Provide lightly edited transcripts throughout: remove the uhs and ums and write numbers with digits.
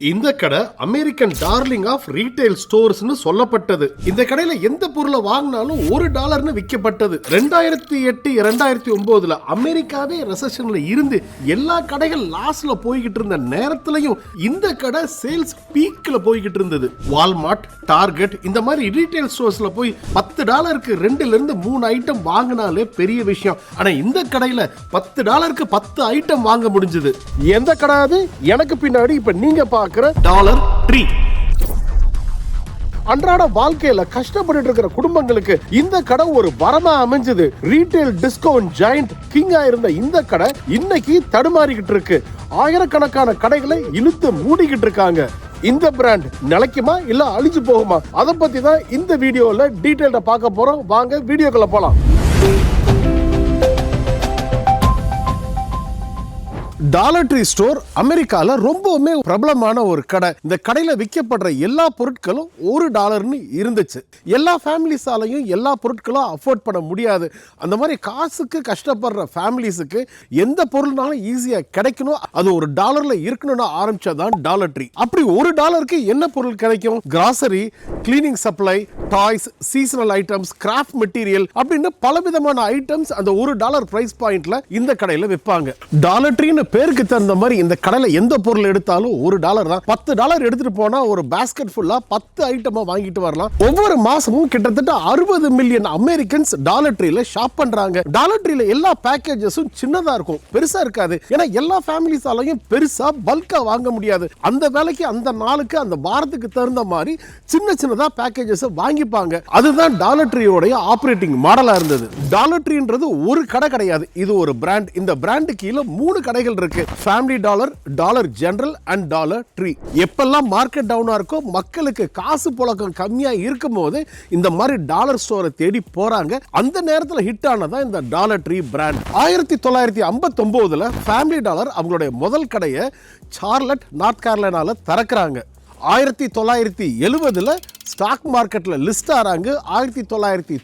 இந்த கடை American darling of retail ஸ்டோர்ஸ்னு சொல்லப்பட்டது. இந்த கடையில எந்த பொருளை வாங்கினாலும் $1 விற்கப்பட்டது. 2008 2009 அமெரிக்காவே ரெசெஷன்ல இருந்து எல்லா கடைகள் லாஸ்ல போய்கிட்டு இருந்த நேரத்திலையும் இந்த கடை சேல்ஸ் பீக்ல போய்கிட்டு இருந்தது. வால்மார்ட், டார்கெட் இந்த மாதிரி ரீட்டைல் ஸ்டோர்ஸ்ல போய் $10க்கு 2ல இருந்து 3 ஐட்டம் வாங்கினாலே பெரிய விஷயம். ஆனா இந்த கடையில $10க்கு 10 ஐட்டம் வாங்க முடிஞ்சது. எந்த கடை அது? எனக்கு பின்னாடி இப்ப நீங்க டாலர் ட்ரீ. அன்றாட வாழ்க்கையில கஷ்டப்பட்டு இருக்கிற குடும்பங்களுக்கு இந்த கடை ஒரு வரமா அமைஞ்சது. ரீட்டைல் டிஸ்கவுண்ட் ஜாயிண்ட் கிங்கா இருந்த இந்த கடை இன்னைக்கு தடுமாறிக்கிட்டு இருக்கு. ஆயிரக்கணக்கான கடைகளை இழுத்து மூடிக்கிட்டு இருக்காங்க. இந்த பிராண்ட் நிலைக்குமா இல்ல அழிஞ்சு போகுமா? அதை பத்தி தான் இந்த வீடியோல டீடைல்டா பார்க்க போறோம். வாங்க வீடியோக்குள்ள போலாம். டாலர் ட்ரீ ஸ்டோர் அமெரிக்கால ரொம்பவுமே பிரபலமான ஒரு கடை. இந்த கடையில விற்கப்படுற எல்லா பொருட்களும் $1 இருந்துச்சு. எல்லா ஃபேமிலிஸாலையும் எல்லா பொருட்களும் அஃபோர்ட் பண்ண முடியாது. அந்த மாதிரி காசுக்கு கஷ்டப்படுற ஃபேமிலிஸுக்கு எந்த பொருள்னாலும் ஈஸியா கிடைக்கணும், அது $1 இருக்கணும்னு ஆரம்பிச்சதான் டாலர் ட்ரீ. அப்படி $1க்கு என்ன பொருள் கிடைக்கும்? Grocery, cleaning supply, toys, seasonal items, craft material அப்படின்னு பலவிதமான ஐட்டம்ஸ் அந்த $1 பிரைஸ் பாயிண்ட்ல இந்த கடையில விற்பாங்க. டாலர் ட்ரீன்னு பேருக்கு தகுந்த மாதிரி இந்த கடையில எந்த பொருள் எடுத்தாலும் $1 தான். $10 எடுத்துட்டு போனா ஒரு பாஸ்கெட் ஃபுல்லா 10 ஐட்டமா வாங்கிட்டு வரலாம். ஒவ்வொரு மாசமும் கிட்டத்தட்ட 60 மில்லியன் அமெரிக்கன்ஸ் டாலர் ட்ரீல ஷாப் பண்றாங்க. டாலர் ட்ரீல எல்லா பேக்கேஜஸும் சின்னதா இருக்கும், பெருசா இருக்காது. ஏன்னா எல்லா ஃபேமிலிஸாலையும் பெருசா பல்கா வாங்க முடியாது. அந்த வேலைக்கு, அந்த நாளுக்கு, அந்த வாரத்துக்கு தகுந்த மாதிரி சின்ன சின்னதா பேக்கேஜஸ் வாங்கிப்பாங்க. அதுதான் டாலர் ட்ரீயோட ஆபரேட்டிங் மாடலா இருந்தது. டாலர் ட்ரீன்றது ஒரு கடை கிடையாது, இது ஒரு பிராண்ட். இந்த பிராண்ட் கீழே 3 கடைகள் இருக்கு. Family dollar, dollar general and dollar tree. எப்பெல்லாம் மார்க்கெட் டவுனா இருக்கோ, மக்களுக்கு காசு புழக்கம் கம்மியா இருக்கும் போது இந்த மாதிரி டாலர் ஸ்டோரை தேடி போறாங்க. அந்த நேரத்தில் ஹிட் ஆனதா இந்த dollar tree brand. 1959 family dollar அவங்களுடைய முதல் கடையை சார்லட், நார்த் கேரோலினால திறக்கிறாங்க. 1970 ஸ்டாக் மார்க்கெட்ல லிஸ்ட் ஆறாங்க. 1990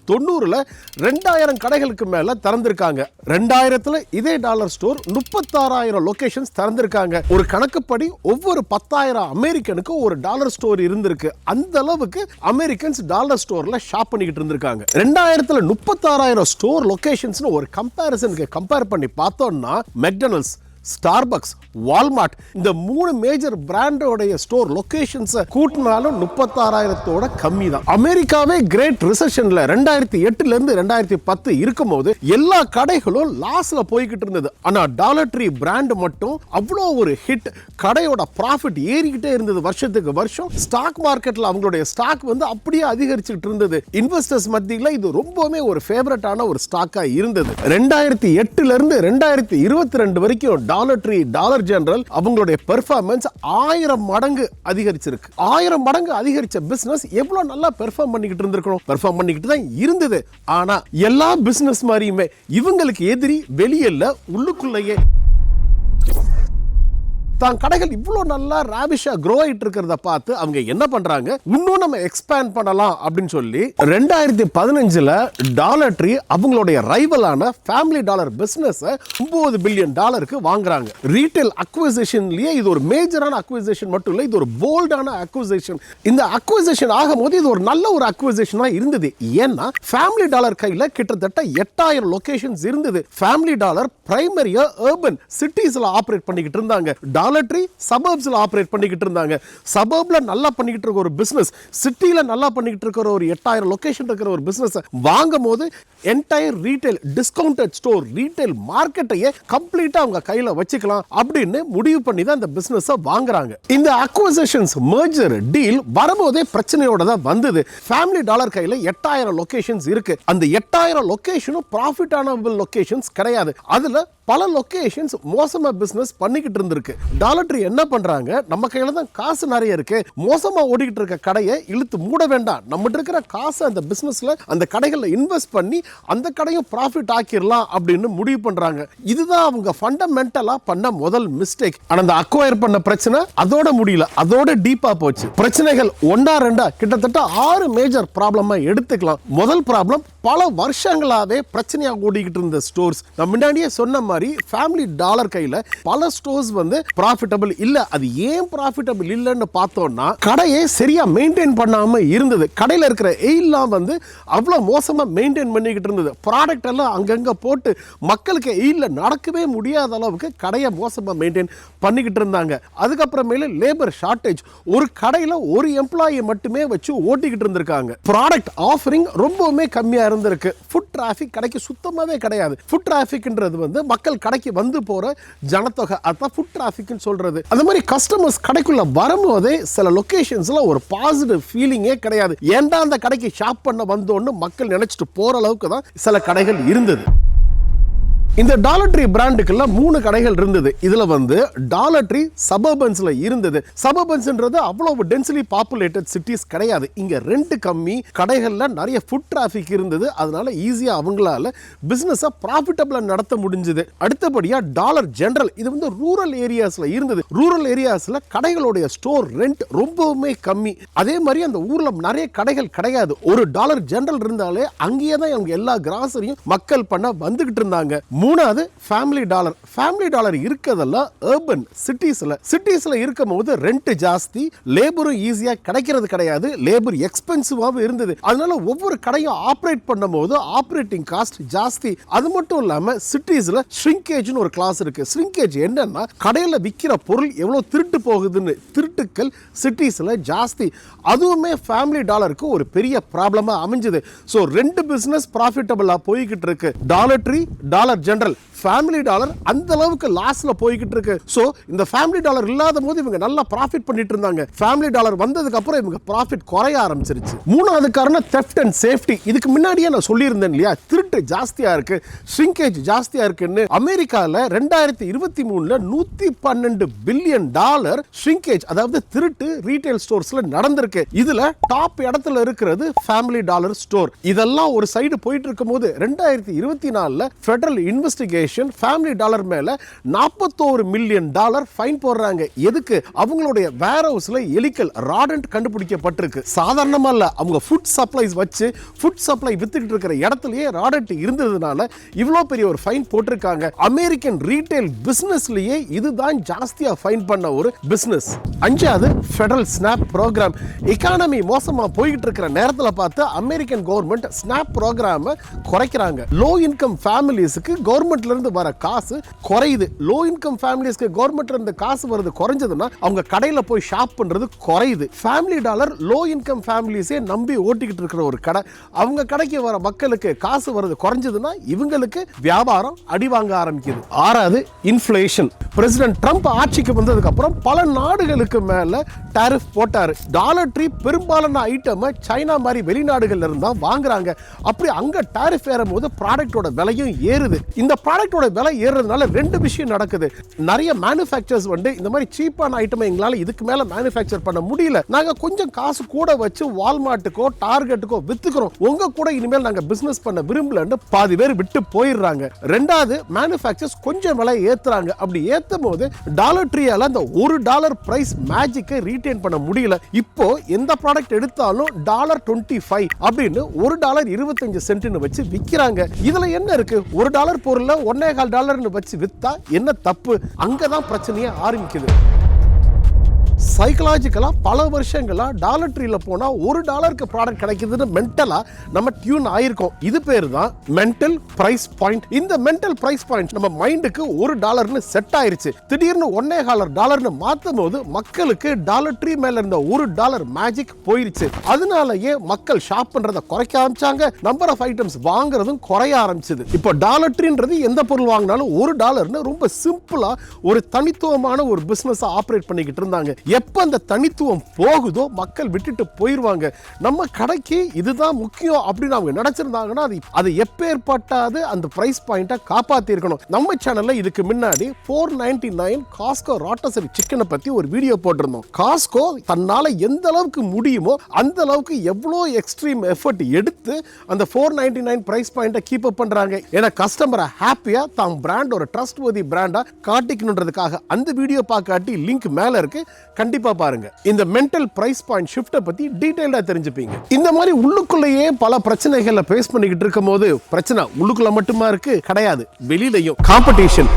2000 கடைகளுக்கு மேல திறந்திருக்காங்க. 2000 இதே டாலர் ஸ்டோர் 36,000 லொகேஷன்ஸ் திறந்திருக்காங்க. ஒரு கணக்குப்படி ஒவ்வொரு 10,000 அமெரிக்கனுக்கு ஒரு டாலர் ஸ்டோர் இருந்திருக்கு. அந்த அளவுக்கு அமெரிக்கன்ஸ் டாலர் ஸ்டோர்ல ஷாப் பண்ணிக்கிட்டு இருந்திருக்காங்க. 2000 36,000 ஸ்டோர் லொகேஷன்ஸ் ஒரு கம்பேரிசனுக்கு கம்பேர் பண்ணி பார்த்தோம்னா மெக்டொனால்ட்ஸ், ஸ்டார்பக்ஸ், வால்மார்ட் இந்த 3 மேஜர் பிராண்டோடைய ஸ்டோர் லொகேஷன்ஸ் கூட்டினாலும் 36,000 கம்மி தான். அமெரிக்காவே கிரேட் ரிசெஷன்ல 2008 இருந்து 2010 இருக்கும்போது எல்லா கடைகளும் லாஸ்ல போய்கிட்டு இருந்தது. ஆனா டாலர் ட்ரீ பிராண்ட் மட்டும் அவ்வளோ ஒரு ஹிட். கடையோட ப்ராஃபிட் ஏறிக்கிட்டே இருந்தது வருஷத்துக்கு வருஷம். ஸ்டாக் மார்க்கெட்ல அவங்களுடைய ஸ்டாக் அப்படியே அதிகரிச்சுட்டு இருந்தது. இன்வெஸ்டர்ஸ் மத்தியில இது ரொம்பவே ஒரு ஃபேவரட்டான ஒரு ஸ்டாக்கா இருந்தது. 2008 இருந்து 2022 வரைக்கும் டாலர் ட்ரீ, டாலர் ஜெனரல் அவங்களுடைய பெர்ஃபார்மன்ஸ் 1000 மடங்கு அதிகரிச்சிருக்கு. 1000 மடங்கு அதிகரிச்ச பிசினஸ் எவ்வளவு நல்லா பெர்ஃபார்ம் பண்ணிக்கிட்டு இருந்திருக்கணும். பெர்ஃபார்ம் பண்ணிக்கிட்டு தான் இருந்தது. ஆனா எல்லா பிசினஸ் மாதிரியுமே இவங்களுக்கு எதிரி வெளியே இல்ல, உள்ளுக்குள்ளேயே. தான் கடைகள் இவ்வளவு நல்லா ராவிஷா க்ரோ ஆயிட்டு இருக்கிறத பார்த்து அவங்க என்ன பண்றாங்க, இன்னும் நம்ம எக்ஸ்பேண்ட் பண்ணலாம் அப்படின்னு சொல்லி 2015 டாலர் ட்ரீ அவங்களுடைய ரைவலான ஃபேமிலி டாலர் பிசினஸ் $9 பில்லியன் வாங்குறாங்க. ரீட்டைல் அக்விசிஷன்லயே இது ஒரு மேஜரான அக்விசிஷன் மட்டும் இல்ல, இது ஒரு போல்டான அக்விசிஷன். இந்த அக்விசிஷன் ஆகும்போது இது ஒரு நல்ல ஒரு அக்விசிஷனா இருந்தது. ஏன்னா ஃபேமிலி டாலர் கையில கிட்டத்தட்ட 8,000 லொகேஷன்ஸ் இருந்தது. ஃபேமிலி டாலர் பிரைமரியா அர்பன் சிட்டிஸ்ல ஆபரேட் பண்ணிக்கிட்டு இருந்தாங்க. டாலர் ட்ரீ சபர்ப்ஸ்ல ஆபரேட் பண்ணிக்கிட்டு இருந்தாங்க. சபர்ப்ல நல்லா பண்ணிக்கிட்டு இருக்க ஒரு பிசினஸ், சிட்டில நல்லா பண்ணிக்கிட்டு இருக்கிற ஒரு 8,000 லொகேஷன் இருக்கிற ஒரு பிசினஸ் வாங்கும்போது entire retail discounted store, retail மார்க்கெட்டையே கம்ப்ளீட்டா அவங்க கையில வச்சுக்கலாம் அப்படின்னு முடிவு பண்ணி தான் இந்த பிசினஸ் வாங்குறாங்க. இந்த அக்விசிஷன்ஸ் மெர்ஜர் டீல் வரும்போதே பிரச்சனையோட தான் வந்தது. ஃபேமிலி டாலர் கையில 8,000 லொகேஷன்ஸ் இருக்கு. அந்த 8,000 லொகேஷனும் ப்ராஃபிட்டானபிள் லொகேஷன்ஸ் கிடையாது. அதுல பல லொகேஷன்ஸ் மோசமா பிசினஸ் பண்ணிக்கிட்டு இருந்திருக்கு. டாலர் ட்ரீ என்ன பண்றாங்க, நம்ம கையில தான் காசு நிறைய இருக்கு, மோசமா ஓடிக்கிட்டு இருக்க கடையை இழுத்து மூட வேண்டாம், நம்மகிட்ட இருக்கிற காசு அந்த பிசினஸ்ல அந்த கடைகள்ல இன்வெஸ்ட் பண்ணி அந்த கடையும் ப்ராஃபிட் ஆக்கிரலாம் அப்படின்னு முடிவு பண்றாங்க. இதுதான் அவங்க ஃபண்டமெண்டலா பண்ண முதல் மிஸ்டேக். ஆனா அந்த அக்வயர் பண்ண பிரச்சனை அதோட முடியல, அதோட டீப்பா போச்சு. பிரச்சனைகள் ஒன்றா ரெண்டா கிட்டத்தட்ட 6 மேஜர் ப்ராப்ளமா எடுத்துக்கலாம். முதல் ப்ராப்ளம் பல வருஷங்களாவே பிரச்சனையா ஓடிக்கிட்டு இருந்த ஸ்டோர்ஸ். நான் முன்னாடியே சொன்ன மாதிரி ஃபேமிலி டாலர் கையில பல ஸ்டோர்ஸ் வந்து ப்ராஃபிட்டபிள் இல்ல. அது ஏன் ப்ராஃபிட்டபிள் இல்லைன்னு பார்த்தோம்னா, கடையை சரியா மெயின்டைன் பண்ணாம இருந்தது. கடையில் இருக்கிற எயில்லாம் வந்து அவ்வளவு மோசமா மெயின்டைன் பண்ணிக்கிட்டு இருந்தது. ப்ராடக்ட் எல்லாம் அங்கங்க போட்டு மக்களுக்கு எயில்ல நடக்கவே முடியாத அளவுக்கு கடையை மோசமா மெயின்டைன் பண்ணிக்கிட்டு இருந்தாங்க. அதுக்கப்புறமேல லேபர் ஷார்டேஜ். ஒரு கடையில ஒரு எம்ப்ளாயி மட்டுமே வச்சு ஓட்டிக்கிட்டு இருந்திருக்காங்க. ப்ராடக்ட் ஆஃபரிங் ரொம்பவுமே கம்மியா இருந்திருக்கு. ஃபுட் டிராஃபிக் கடைக்கு சுத்தமாவே கிடையாது. ஃபுட் டிராஃபிக்ன்றது வந்து மக்கள் கடைக்கு வந்து போற ஜனத்தொகை, அதான் ஃபுட் டிராஃபிக்னு சொல்றது. அந்த மாதிரி கஸ்டமர்ஸ் கடைக்குள்ள வரும்போதே சில லொகேஷன்ஸ்ல ஒரு பாசிட்டிவ் ஃபீலிங்கே கிடையாது. ஏன்டா அந்த கடைக்கு ஷாப் பண்ண வந்தோன்னு மக்கள் நினைச்சிட்டு போற அளவுக்கு தான் சில கடைகள் இருந்தது. இந்த டாலர் ட்ரீ பிராண்டுக்குள்ள 3 கடைகள் இருந்தது. இதுல வந்து டாலர் ட்ரீ சபர்பன்ஸ்ல இருந்தது. சபர்பன்ஸ்ன்றது அவ்வளவு டென்சிலி பாப்புலேட்டட் சிட்டிஸ் கிடையாது. இங்க ரெண்ட் கம்மி, கடைகள்ல நிறைய ஃபுட் டிராஃபிக் இருந்தது. அதனால ஈஸியா அவங்களால பிசினஸை ப்ராஃபிட்டபிளா நடத்த முடிஞ்சது. அடுத்தபடியா டாலர் ஜெனரல், இது வந்து ரூரல் ஏரியாஸ்ல இருந்தது. ரூரல் ஏரியாஸ்ல கடைகளுடைய ஸ்டோர் ரெண்ட் ரொம்பவுமே கம்மி. அதே மாதிரி அந்த ஊர்ல நிறைய கடைகள் கிடையாது. ஒரு டாலர் ஜெனரல் இருந்தாலே அங்கேயே தான் அவங்க எல்லா கிராசரியும் மக்கள் பண்ண வந்துகிட்டு இருந்தாங்க. மூணாவது ஃபேமிலி டாலர். ஃபேமிலி டாலர் இருக்கிறதெல்லாம் அர்பன் சிட்டிஸ்ல இருக்கும்போது ரெண்ட் ஜாஸ்தி, லேபரும் ஈஸியா கிடைக்கிறது கிடையாது, லேபர் எக்ஸ்பென்சிவாகவும் இருந்தது. அதனால ஒவ்வொரு கடையும் ஆப்ரேட் பண்ணும்போது ஆப்ரேட்டிங் காஸ்ட் ஜாஸ்தி. அது மட்டும் இல்லாம சிட்டிஸ்ல ஷ்ரிங்கேஜ்னு ஒரு கிளாஸ் இருக்கு. ஷ்ரிங்கேஜ் என்னன்னா, கடையில விற்கிற பொருள் எவ்வளவு திருட்டு போகுதுன்னு. திருட்டுக்கள் சிட்டிஸ்ல ஜாஸ்தி. அதுவுமே ஃபேமிலி டாலருக்கு ஒரு பெரிய ப்ராப்ளமா அமைஞ்சது. ஸோ 2 பிசினஸ் ப்ராஃபிட்டபிளா போய்கிட்டு இருக்கு. Dollar tree, dollar general. Family dollar அந்த அளவுக்கு லாஸ்ல போய்கிட்டு இருக்கு. சோ இந்த ஃபேமிலி டாலர் இல்லாத போது இவங்க நல்லா ப்ராஃபிட் பண்ணிட்டு இருந்தாங்க. ஃபேமிலி டாலர் வந்ததுக்கு அப்புறம் இவங்க ப்ராஃபிட் குறைய ஆரம்பிச்சிருச்சு. மூணாவது காரணம் தெஃப்ட் அண்ட் சேஃப்டி. இதுக்கு முன்னாடியே நான் சொல்லியிருந்தேன் இல்லையா, திருட்டு ஜாஸ்தியா இருக்கு, ஷ்ரிங்கேஜ் ஜாஸ்தியா இருக்குன்னு. அமெரிக்கால 2023ல $112 பில்லியன் ஷ்ரிங்கேஜ், அதாவது திருட்டு ரீட்டைல் ஸ்டோர்ஸ்ல நடந்திருக்கு. இதுல டாப் இடத்துல இருக்கிறது ஃபேமிலி டாலர் ஸ்டோர். இதெல்லாம் ஒரு சைடு போயிட்டு இருக்கும்போது 2024ல ஃபெடரல் இன்வெஸ்டிகேஷன் ஃபேமிலி டாலர் மேல $41 மில்லியன் ஃபைன் போடுறாங்க. எதுக்கு? அவங்களுடைய வேர்ஹவுஸ்ல எலிக்கல் ராடன்ட் கண்டுபிடிக்கப்பட்டிருக்கு. சாதாரணமா இல்ல, அவங்க ஃபுட் சப்ளைஸ் வச்சு ஃபுட் சப்ளை வித்துக்கிட்டு இருக்கிற இடத்துலயே ராடன்ட் இருந்ததுனால இவ்வளவு பெரிய ஒரு ஃபைன் போட்டிருக்காங்க. அமெரிக்கன் ரீட்டைல் பிசினஸ்லயே இதுதான் ஜாஸ்தியா ஃபைன் பண்ண ஒரு பிசினஸ். அஞ்சாவது ஃபெடரல் ஸ்னாப் ப்ரோக்ராம். எகானமி மோசமா போயிட்டு இருக்கிற நேரத்துல பார்த்து அமெரிக்கன் கவர்மெண்ட் ஸ்னாப் ப்ரோக்ராமை குறைக்கிறாங்க. லோ இன்கம் ஃபேமிலிஸ்க்கு கவர்மெண்ட்ல இருந்து வர காசு குறையுது. லோ இன்கம் ஃபேமிலிஸ்க்கு கவர்மெண்ட்ல இருந்து காசு வருது குறைஞ்சதுன்னா அவங்க கடையில போய் ஷாப் பண்றது குறையுது. ஃபேமிலி டாலர் லோ இன்கம் ஃபேமிலிஸே நம்பி ஓட்டிக்கிட்டு இருக்கிற ஒரு கடை. அவங்க கடைக்கு வர மக்களுக்கு காசு வருது குறைஞ்சதுன்னா இவங்களுக்கு வியாபாரம் அடி வாங்க ஆரம்பிக்குது. ஆறாவது இன்ஃப்ளேஷன். பிரசிடென்ட் ட்ரம்ப் ஆட்சிக்கு வந்ததுக்கு அப்புறம் பல நாடுகளுக்கு மேல டாரிஃப் போட்டாரு. டாலர் ட்ரீ பெரும்பாலான ஐட்டம் சைனா மாதிரி வெளிநாடுகள்ல இருந்தா வாங்குறாங்க. அப்படி அங்க டாரிஃப் ஏறும்போது ப்ராடக்ட்டோட விலையும் ஏறுது. இந்த ப்ராடக்ட்டோட விலை ஏறுறதுனால 2 விஷயம் நடக்குது. நிறைய மேனுஃபேக்சர்ஸ் வந்து இந்த மாதிரி சீப்பான ஐட்டம் எங்களால இதுக்கு மேல மேனுஃபேக்சர் பண்ண முடியல, நாங்க கொஞ்சம் காசு கூட வச்சு வால்மார்ட்டுக்கோ டார்கெட்டுக்கோ வித்துக்கிறோம், உங்க கூட இனிமேல் நாங்க பிசினஸ் பண்ண விரும்பலன்னு பாதி பேர் விட்டு போயிடுறாங்க. ரெண்டாவது, மேனுஃபேக்சர்ஸ் கொஞ்சம் விலை ஏத்துறாங்க. அப்படி ஏத்தும் போது டாலர் ட்ரீயால அந்த $1 பிரைஸ் மேஜிக்கை ரீட்டைன் பண்ண முடியல. இப்போ எந்த ப்ராடக்ட் எடுத்தாலும் $25 அப்படின்னு $1.25 வச்சு விக்கிறாங்க. இதுல என்ன இருக்கு? $1 பொருள்ல $1.25 வச்சு வித்தா என்ன தப்பு? அங்கதான் பிரச்சனையே ஆரம்பிக்குது. சைக்கலாஜிக்கலா பல வருஷங்களா டாலர் ட்ரீல போனா $1க்கு ப்ராடக்ட் கிடைக்குதுன்னு மென்டலா நம்ம டியூன் ஆயிருக்கோம். இது பேர் தான் மென்டல் பிரைஸ் பாயிண்ட். இந்த மென்டல் பிரைஸ் பாயிண்ட் நம்ம மைண்டுக்கு $1ன்னு செட் ஆயிருச்சு. திடீர்னு $1.25 மாத்தும் போது மக்களுக்கு டாலர் ட்ரீ மேல இருந்த $1 மேஜிக் போயிருச்சு. அதனாலயே மக்கள் ஷாப் பண்றத குறைக்க ஆரம்பிச்சாங்க, நம்பர் ஆஃப் ஐட்டம்ஸ் வாங்குறதும் குறைய ஆரம்பிச்சது. இப்போ டாலர் ட்ரீன்றது எந்த பொருள் வாங்கினாலும் $1ன்னு ரொம்ப சிம்பிளா ஒரு தனித்துவமான ஒரு பிசினஸ் ஆபரேட் பண்ணிக்கிட்டு இருந்தாங்க. எப்ப அந்த தனித்துவம் போகுதோ மக்கள் விட்டுட்டு போயிருவாங்க. நம்ம கடைக்கு இதுதான் முக்கியம் அப்படின்னு அவங்க நினைச்சிருந்தாங்கன்னா அது எப்பேற்பட்டாது அந்த பிரைஸ் பாயிண்ட காப்பாத்தி இருக்கணும். நம்ம சேனல்ல இதுக்கு முன்னாடி $4.99 காஸ்கோ ராட்டசரி சிக்கனை பத்தி ஒரு வீடியோ போட்டிருந்தோம். காஸ்கோ தன்னால எந்த அளவுக்கு முடியுமோ அந்த அளவுக்கு எவ்வளவு எக்ஸ்ட்ரீம் எஃபர்ட் எடுத்து அந்த $4.99 பிரைஸ் பாயிண்ட கீப் அப் பண்றாங்க. ஏன்னா கஸ்டமரை ஹாப்பியா தான் பிராண்ட் ஒரு ட்ரஸ்ட் வர்தி பிராண்டா காட்டிக்கணுன்றதுக்காக. அந்த வீடியோ பார்க்காட்டி லிங்க் மேல இருக்கு, கண்டிப்பா பாருங்க. இந்த மென்டல் பிரைஸ் பாயிண்ட் ஷிஃப்ட் பத்தி டீடைலா தெரிஞ்சுப்பீங்க. இந்த மாதிரி உள்ளுக்குள்ளேயே பல பிரச்சனைகளை ஃபேஸ் பண்ணிக்கிட்டு இருக்கும்போது பிரச்சனை உள்ளுக்குள்ள மட்டுமா இருக்கு? கிடையாது, வெளியிலையும். காம்படிஷன்.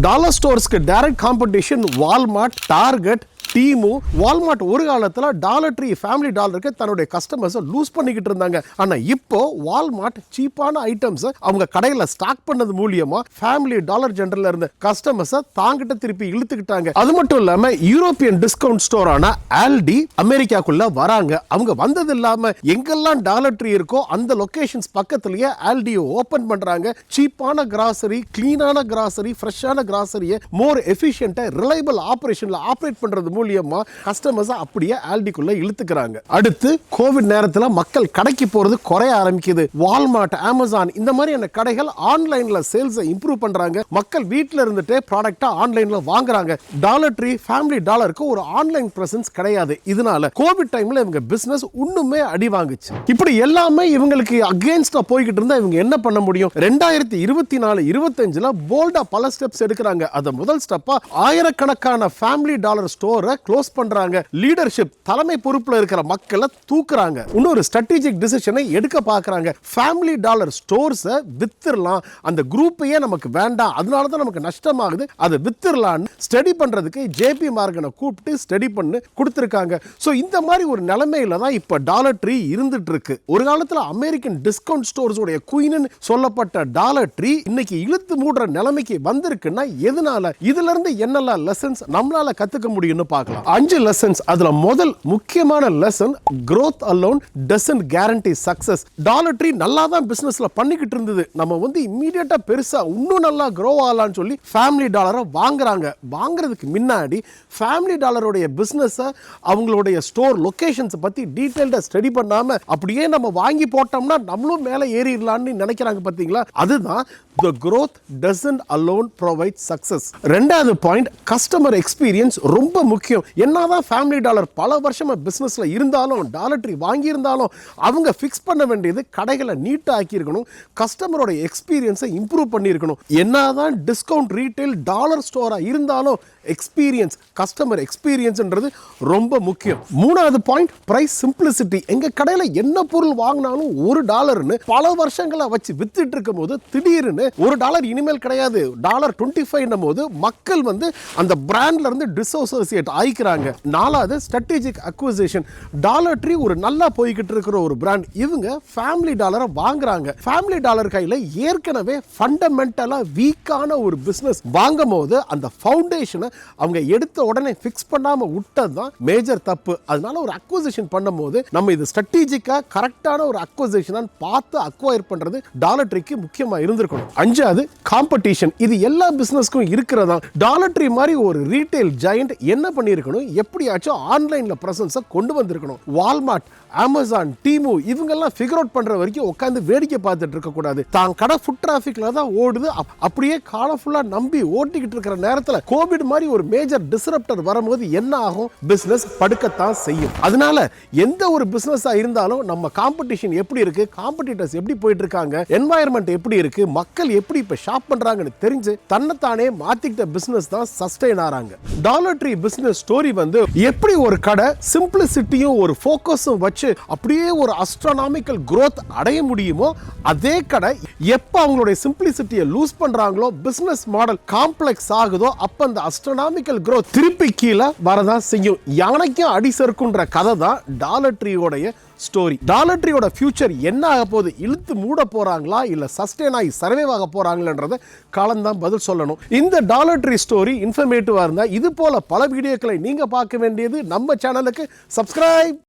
டாலர் ஸ்டோர்ஸ்க்கு direct competition Walmart, Target, Temu. Walmart ஒரு காலத்துல டாலர் ட்ரீ ஃபேமிலி டாலருக்கு தன்னுடைய கஸ்டமர்ஸை லூஸ் பண்ணிக்கிட்டு இருந்தாங்க. ஆனா இப்போ வால்மார்ட் சீப்பான ஐட்டம்ஸ் அவங்க கடையில ஸ்டாக் பண்ணது மூலியமா ஃபேமிலி டாலர் ஜெனரல்ல இருந்த கஸ்டமர்ஸை தாங்கிட்ட திருப்பி இழுத்துக்கிட்டாங்க. அது மட்டும் இல்லாம யூரோப்பியன் டிஸ்கவுண்ட் ஸ்டோரான ஆல்டி அமெரிக்காக்குள்ள வராங்க. அவங்க வந்தது இல்லாம எங்கெல்லாம் டாலர் ட்ரீ இருக்கோ அந்த லொகேஷன்ஸ் பக்கத்திலேயே ஆல்டியை ஓபன் பண்றாங்க. சீப்பான கிராசரி, கிளீனான கிராசரி, ஃப்ரெஷ்ஷான கிராசரியை மோர் எஃபிஷியன்ட்டா ரிலையபிள் ஆபரேஷன்ல ஆபரேட் பண்றது மூலியமா கஸ்டமர்ஸ் அப்படியே ஆல்டிக்குள்ள இழுத்துக்கிறாங்க. அடுத்து கோவிட் நேரத்துல மக்கள் கடைக்கு போறது குறைய ஆரம்பிக்குது. வால்மார்ட், அமேசான் இந்த மாதிரியான கடைகள் ஆன்லைன்ல சேல்ஸ் இம்ப்ரூவ் பண்றாங்க. மக்கள் வீட்ல இருந்துட்டே ப்ராடக்ட்டா ஆன்லைன்ல வாங்குறாங்க. டாலர் ட்ரீ ஃபேமிலி டாலருக்கு ஒரு ஆன்லைன் பிரசன்ஸ் கிடையாது. இதனால கோவிட் டைம்ல இவங்க பிசினஸ் இன்னுமே அடி வாங்குச்சு. இப்படி எல்லாமே இவங்களுக்கு அகைன்ஸ்டா போய்கிட்டு இருந்தா இவங்க என்ன பண்ண முடியும்? 2024-25ல போல்டா பல ஸ்டெப்ஸ் எடுக்கிறாங்க. அத முதல் ஸ்டெப்பா ஆயிரக்கணக்கான ஃபேமிலி டாலர் ஸ்டோர் க்ளோஸ் பண்றாங்க. லீடர்ஷிப், தலைமை பொறுப்புல இருக்கிற மக்களை தூக்குறாங்க. இன்னொரு ஸ்ட்ராட்டஜிக் டிசிஷனை எடுக்க பார்க்கறாங்க. ஃபேமிலி டாலர் ஸ்டோர்ஸை வித்துறலாம், அந்த குரூப்பையே நமக்கு வேண்டாம், அதனால தான் நமக்கு நஷ்டமாகுது, அதை வித்துறலாம்னு ஸ்டடி பண்றதுக்கு ஜேபி மார்கனை கூப்பிட்டு ஸ்டடி பண்ணி கொடுத்திருக்காங்க. சோ இந்த மாதிரி ஒரு நிலைமையில தான் இப்ப டாலர் ட்ரீ இருந்துட்டு இருக்கு. ஒரு காலத்துல அமெரிக்கன் டிஸ்கவுண்ட் ஸ்டோர்ஸ் உடைய குயின்னு சொல்லப்பட்ட டாலர் ட்ரீ இன்னைக்கு இழுத்து மூடுற நிலைமைக்கு வந்திருக்குன்னா எதனால? இதுல இருந்து என்னெல்லாம் லெசன்ஸ் நம்மளால கத்துக்க முடியும்னு பார்க்கலாம். 5 லெசன்ஸ். அதுல முதல் முக்கியமான lesson, growth alone doesn't guarantee success. Dollar tree நல்லா தான் பிசினஸ்ல பண்ணிக்கிட்டு இருந்தது. நம்ம வந்து இமிடியேட்டா பெருசா இன்னும் நல்லா grow ஆகலாம்னு சொல்லி ஃபேமிலி டாலரை வாங்குறாங்க. வாங்குறதுக்கு முன்னாடி ஃபேமிலி டாலருடைய பிசினஸ், அவங்களுடைய ஸ்டோர் லொகேஷன்ஸ் பத்தி டீடைல்டா ஸ்டடி பண்ணாம அப்படியே நம்ம வாங்கி போட்டோம்னா நம்மளும் மேலே ஏறிடலாம்னு நினைக்கிறாங்க. பாத்தீங்களா? அதுதான் the growth doesn't alone provide success. ரெண்டாவது பாயிண்ட், கஸ்டமர் எக்ஸ்பீரியன்ஸ் ரொம்ப முக்கியம். என்னதான் ஃபேமிலி டாலர் பல வருஷமா பிசினஸ்ல இருந்தாலும், டாலர் ட்ரீ வாங்கி இருந்தாலும் அவங்க ஃபிக்ஸ் பண்ண வேண்டியது கடைகளை நீட்டா ஆக்கி இருக்கணும், கஸ்டமரோட எக்ஸ்பீரியன்ஸை இம்ப்ரூவ் பண்ணி இருக்கணும். என்னதான் டிஸ்கவுண்ட் ரீட்டைல் டாலர் ஸ்டோரா இருந்தாலும் எக்ஸ்பீரியன்ஸ், கஸ்டமர் எக்ஸ்பீரியன்ஸ்ன்றது ரொம்ப முக்கியம். மூணாவது பாயிண்ட், பிரைஸ் சிம்பிளிசிட்டி. எங்க கடையில என்ன பொருள் வாங்கினாலும் $1 பல வருஷங்களா வச்சு வித்துட்டு இருக்கும் போது திடீர்னு $1 இனிமேல் கிடையாது, $25 போது மக்கள் வந்து அந்த பிராண்ட்ல இருந்து டிஸ்அசோசியேட் ஆயிக்கிறாங்க. நாலாவது ஸ்ட்ராட்டஜிக் அக்விசிஷன். டாலர் ட்ரீ ஒரு நல்லா போய்கிட்டு இருக்கிற ஒரு பிராண்ட். இவங்க ஃபேமிலி டாலரை வாங்குறாங்க. ஃபேமிலி டாலர் கையில ஏற்கனவே ஃபண்டமெண்டலா வீக்கான ஒரு பிசினஸ் வாங்கும் போது அந்த ஃபவுண்டேஷனை அவங்க எடுத்த உடனே ஃபிக்ஸ் பண்ணாம விட்டது தான் மேஜர் தப்பு. அதனால ஒரு அக்விசிஷன் பண்ணும்போது நம்ம இது ஸ்ட்ராட்டஜிக்கா கரெக்டான ஒரு அக்விசிஷன் பார்த்து அக்வயர் பண்றது டாலர் ட்ரீக்கு முக்கியமா இருந்திருக்கணும். அஞ்சாவது காம்படிஷன். இது எல்லா பிசினஸ்க்கும் இருக்கிறதா. டாலர் ட்ரீ மாதிரி ஒரு ரீட்டைல் ஜெயண்ட் என்ன பண்ணியிருக்கணும்? எப்படியாச்சும் ஆன்லைன்ல பிரசன்ஸை கொண்டு வந்திருக்கணும். வால்மார்ட், அமேசான், டீமு இவங்கெல்லாம் ஃபிகர் அவுட் பண்ற வரைக்கும் உட்காந்து வேடிக்கை பார்த்துட்டு இருக்க கூடாது. தான் கடை ஃபுட் டிராஃபிக்ல தான் ஓடுது. அப்படியே காலம் ஃபுல்லா நம்பி ஓட்டிக்கிட்டு இருக்கிற நேரத்தில் கோவிட் மாதிரி ஒரு மேஜர் டிஸ்ரப்டர் வரும்போது என்ன ஆகும்? பிசினஸ் படுக்கத்தான் செய்யும். அதனால எந்த ஒரு பிசினஸா இருந்தாலும் நம்ம காம்படிஷன் எப்படி இருக்கு, காம்படிட்டர்ஸ் எப்படி போயிட்டு இருக்காங்க, என்வாயர்மெண்ட் எப்படி இருக்கு, மக்கள் எப்படி இப்ப ஷாப் பண்றாங்கன்னு தெரிஞ்சு தன்னைத்தானே மாத்திக்கிட்ட பிசினஸ் தான் சஸ்டெயின் ஆறாங்க. டாலர் ட்ரீ பிசினஸ் ஸ்டோரி வந்து எப்படி ஒரு கடை சிம்பிளிசிட்டியும் ஒரு ஃபோக்கஸும் வச்சு அப்படியே ஒரு அஸ்ட்ரோனாமிக்கல் growth அடைய முடியுமோ, அதே கடை எப்ப அவங்களுடைய சிம்பிளிசிட்டியை லூஸ் பண்றாங்களோ, பிசினஸ் மாடல் காம்ப்ளெக்ஸ் ஆகுதோ, அப்ப அந்த அஸ்ட்ரோனாமிக்கல் growth திருப்பி கீழே வரதான் செய்யும். யானைக்கும் அடி சறுக்குன்ற கதை தான் டாலர் ட்ரீயோடைய ஸ்டோரி. டாலர் ட்ரீயோட ஃபியூச்சர் என்ன ஆக போகுது? இழுத்து மூட போறாங்களா இல்ல சஸ்டெயின் ஆகி சர்வைவ் ஆக போறாங்களான்றத காலம் தான் பதில் சொல்லணும். இந்த டாலர் ட்ரீ ஸ்டோரி இன்ஃபர்மேட்டிவா இருந்தா இது போல பல வீடியோக்களை நீங்க பார்க்க வேண்டியது நம்ம சேனலுக்கு சப்ஸ்கிரைப்